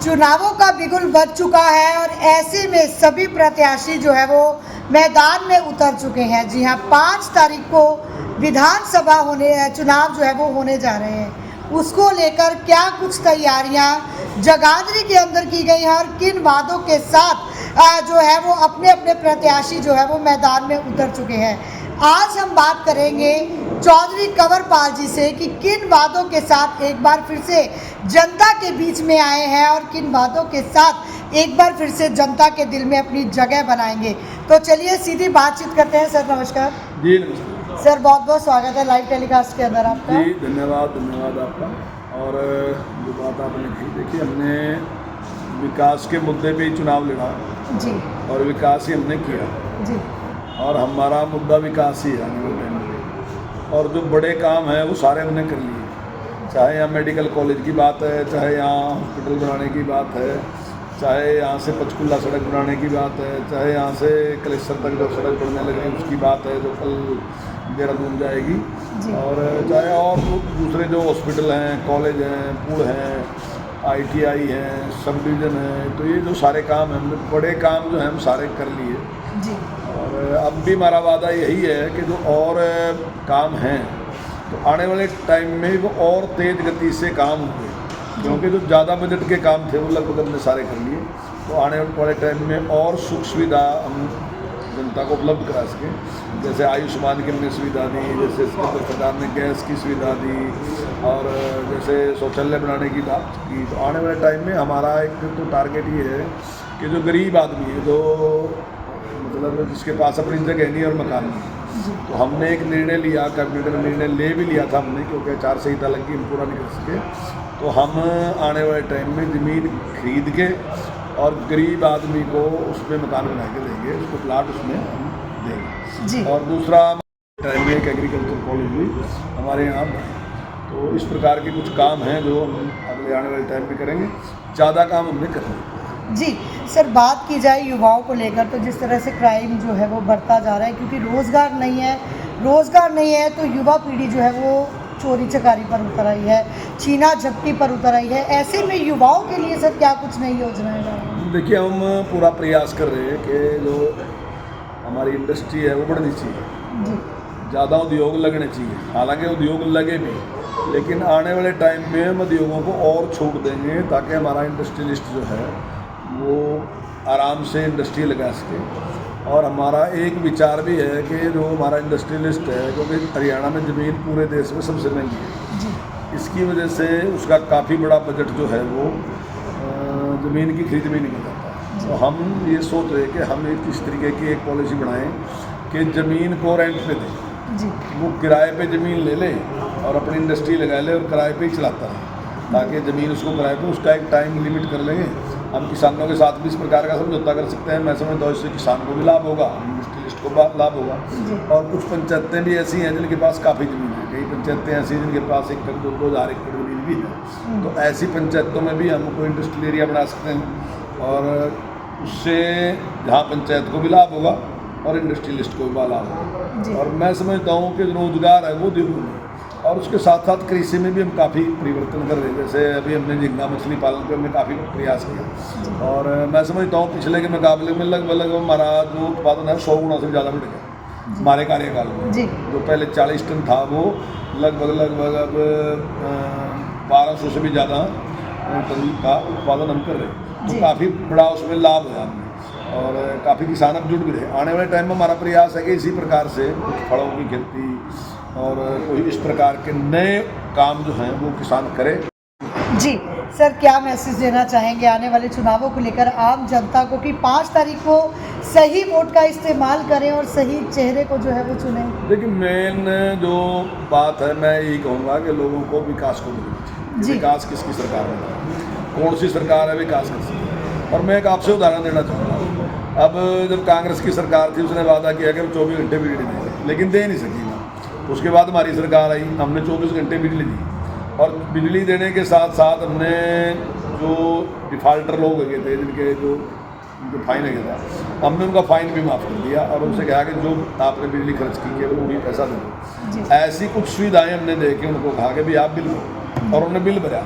चुनावों का बिगुल बज चुका है और ऐसे में सभी प्रत्याशी जो है वो मैदान में उतर चुके हैं। जी हाँ, 5 तारीख को विधानसभा चुनाव जो है वो होने जा रहे हैं। उसको लेकर क्या कुछ तैयारियां जगाधरी के अंदर की गई हैं और किन वादों के साथ जो है वो अपने अपने प्रत्याशी जो है वो मैदान में उतर चुके हैं। आज हम बात करेंगे चौधरी कंवरपाल जी से कि किन वादों के साथ एक बार फिर से जनता के बीच में आए हैं और किन वादों के साथ एक बार फिर से जनता के दिल में अपनी जगह बनाएंगे। तो चलिए सीधी बातचीत करते हैं। सर नमस्कार। जी नमस्कार सर, बहुत बहुत स्वागत है लाइव टेलीकास्ट के अंदर आपका। जी धन्यवाद आपका। और जो बात आपने कही, देखिए हमने विकास के मुद्दे पे ही चुनाव लड़ा जी और विकास ही हमने किया जी और हमारा मुद्दा विकास ही है आने वाले टाइम में। और जो बड़े काम हैं वो सारे हमने कर लिए, चाहे यहाँ मेडिकल कॉलेज की बात है, चाहे यहाँ हॉस्पिटल बनाने की बात है, चाहे यहाँ से पंचकुला सड़क बनाने की बात है, चाहे यहाँ से कलेक्टर तक जो सड़क बनने लगे उसकी बात है जो कल देहरादून जाएगी, और चाहे और दूसरे जो हॉस्पिटल हैं, कॉलेज हैं, पुल हैं, ITI हैं, सब डिवीज़न हैं। तो ये जो सारे काम हैं, हमने बड़े काम जो हैं हम सारे कर लिए जी। और अब भी हमारा वादा यही है कि जो और काम हैं तो आने वाले टाइम में वो और तेज़ गति से काम होंगे, क्योंकि जो ज़्यादा बजट के काम थे वो लगभग हमने सारे कर लिए। तो आने वाले टाइम में और सुख सुविधा हम जनता को उपलब्ध करा सकें, जैसे आयुष्मान की हमने सुविधा दी, जैसे सरकार ने गैस की सुविधा दी, और जैसे शौचालय बनाने की बात की। तो आने वाले टाइम में हमारा एक तो टारगेट ये है कि जो गरीब आदमी है, जो मतलब जिसके पास अपनी जगह नहीं और मकान नहीं, तो हमने एक निर्णय लिया, कैबिनेट में निर्णय ले भी लिया था हमने, क्योंकि आचारसंहिता लगी हम पूरा नहीं कर सके। तो हम आने वाले टाइम में ज़मीन खरीद के और गरीब आदमी को उसमें मकान बना के देंगे, उसको प्लाट उसमें हम देंगे जी। और दूसरा टाइम में एक एग्रीकल्चर कॉलेज भी हमारे यहाँ बने। तो इस प्रकार के कुछ काम हैं जो हम अगले आने वाले टाइम में करेंगे। ज़्यादा काम हमने करना है। जी सर, बात की जाए युवाओं को लेकर तो जिस तरह से क्राइम जो है वो बढ़ता जा रहा है, क्योंकि रोज़गार नहीं है तो युवा पीढ़ी जो है वो चोरी चकारी पर उतर आई है, छीना झपटी पर उतर आई है। ऐसे में युवाओं के लिए सर क्या कुछ नई योजनाएं हैं? देखिए, हम पूरा प्रयास कर रहे हैं कि जो हमारी इंडस्ट्री है वो बढ़नी चाहिए जी। ज़्यादा उद्योग लगने चाहिए। हालांकि उद्योग लगे भी, लेकिन आने वाले टाइम में हम उद्योगों को और छूट देंगे ताकि हमारा इंडस्ट्रियलिस्ट जो है वो आराम से इंडस्ट्री लगा सके। और हमारा एक विचार भी है कि जो हमारा इंडस्ट्रियलिस्ट है, क्योंकि हरियाणा में ज़मीन पूरे देश में सबसे महंगी है जी। इसकी वजह से उसका काफ़ी बड़ा बजट जो है वो ज़मीन की खरीद में निकल जाता है। तो हम ये सोच रहे हैं कि हम एक इस तरीके की एक पॉलिसी बनाएं कि ज़मीन को रेंट पे दें जी। वो किराए पे ज़मीन ले ले और अपनी इंडस्ट्री लगा ले और किराए पे ही चलाता है, ताकि ज़मीन उसको किराए पे, उसका एक टाइम लिमिट कर लेंगे। हम किसानों के साथ भी इस प्रकार का समझौता कर सकते हैं। मैं समझता हूँ इससे किसान को भी लाभ होगा, इंडस्ट्रियलिस्ट को लाभ होगा। और कुछ पंचायतें भी ऐसी हैं जिनके पास काफ़ी ज़मीन है, कई पंचायतें ऐसी हैं जिनके पास 1-2 हज़ार एकड़ ज़मीन भी है। तो ऐसी पंचायतों में भी हम कोई इंडस्ट्रियल एरिया बना सकते हैं और उससे जहाँ पंचायत को भी लाभ होगा और इंडस्ट्रियलिस्ट को भी लाभ होगा। और मैं समझता हूँ कि रोजगार है वो जरूरी है। और उसके साथ साथ कृषि में भी हम काफ़ी परिवर्तन कर रहे हैं। जैसे अभी हमने झींगा मछली पालन पर हमने काफ़ी प्रयास किया और मैं समझता हूँ पिछले के मुकाबले में लगभग हमारा जो उत्पादन है 100 गुना से ज़्यादा बढ़ गया हमारे कार्यकाल में। जो पहले 40 टन था वो लगभग अब 1200 से भी ज़्यादा टन का उत्पादन हम कर रहे हैं। तो काफ़ी बड़ा उसमें लाभ है हमें और काफ़ी किसान अब जुड़ भी रहे। आने वाले टाइम में हमारा प्रयास है कि इसी प्रकार से कुछ फलों की खेती और कोई इस प्रकार के नए काम जो हैं वो किसान करे। जी सर, क्या मैसेज देना चाहेंगे आने वाले चुनावों को लेकर आम जनता को कि 5 तारीख को सही वोट का इस्तेमाल करें और सही चेहरे को जो है वो चुनें? देखिए, मेन जो बात है मैं यही कहूँगा कि लोगों को विकास को मिलना चाहिए। विकास किसकी सरकार में, कौन सी सरकार है विकास कर सकती। और मैं एक आपसे उदाहरण देना चाहूँगा। अब जब कांग्रेस की सरकार थी उसने वादा किया कि हम 24 घंटे बिजली देंगे, लेकिन दे नहीं सकी। उसके बाद हमारी सरकार आई, हमने 24 घंटे बिजली दी और बिजली देने के साथ साथ हमने जो डिफ़ाल्टर लोग हो गए थे, जिनके जो फाइन हो गया था, हमने उनका फ़ाइन भी माफ़ कर दिया और उनसे कहा कि जो आपने बिजली खर्च की है वो भी पैसा दे दो। ऐसी कुछ सुविधाएं हमने दे के उनको कहा कि भाई आप बिल भरो और उन्होंने बिल भरा।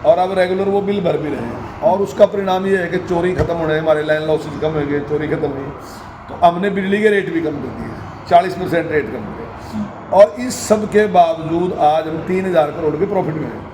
और अब रेगुलर वो बिल भर भी रहे हैं। और उसका परिणाम ये है कि चोरी खत्म होने, हमारे लाइन लॉसेज कम हो गए, चोरी खत्म हुई, तो हमने बिजली के रेट भी कम कर दिए, 40% रेट कम करे। और इस सब के बावजूद आज हम 3000 करोड़ के प्रॉफिट में हैं,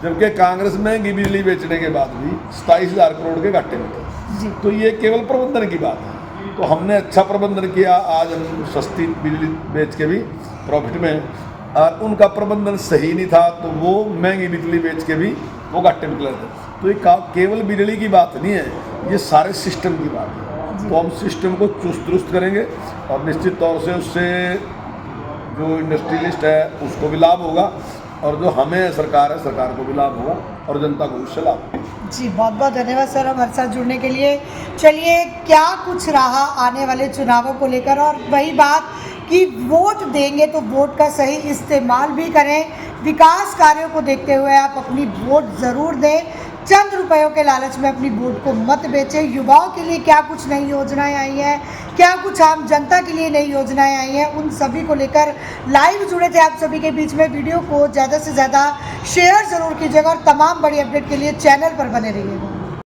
जबकि कांग्रेस महंगी बिजली बेचने के बाद भी 27,000 करोड़ के घाटे में थे। तो ये केवल प्रबंधन की बात है। तो हमने अच्छा प्रबंधन किया, आज हम सस्ती बिजली बेच के भी प्रॉफिट में हैं। और उनका प्रबंधन सही नहीं था तो वो महंगी बिजली बेच के भी वो घाटे में चले थे। तो ये केवल बिजली की बात नहीं है, ये सारे सिस्टम की बात है। तो हम सिस्टम को चुस्त दुरुस्त करेंगे और निश्चित तौर से उससे जो इंडस्ट्रियलिस्ट है उसको भी लाभ होगा, और जो हमें सरकार है, सरकार को भी लाभ होगा, और जनता को उससे लाभ होगा। जी बहुत बहुत धन्यवाद सर हमारे साथ जुड़ने के लिए। चलिए, क्या कुछ रहा आने वाले चुनावों को लेकर, और वही बात कि वोट देंगे तो वोट का सही इस्तेमाल भी करें। विकास कार्यों को देखते हुए आप अपनी वोट ज़रूर दें, चंद रुपयों के लालच में अपनी वोट को मत बेचें। युवाओं के लिए क्या कुछ नई योजनाएं आई हैं, क्या कुछ आम जनता के लिए नई योजनाएं आई हैं, उन सभी को लेकर लाइव जुड़े थे आप सभी के बीच में। वीडियो को ज़्यादा से ज़्यादा शेयर ज़रूर कीजिएगा और तमाम बड़ी अपडेट के लिए चैनल पर बने रहिएगा।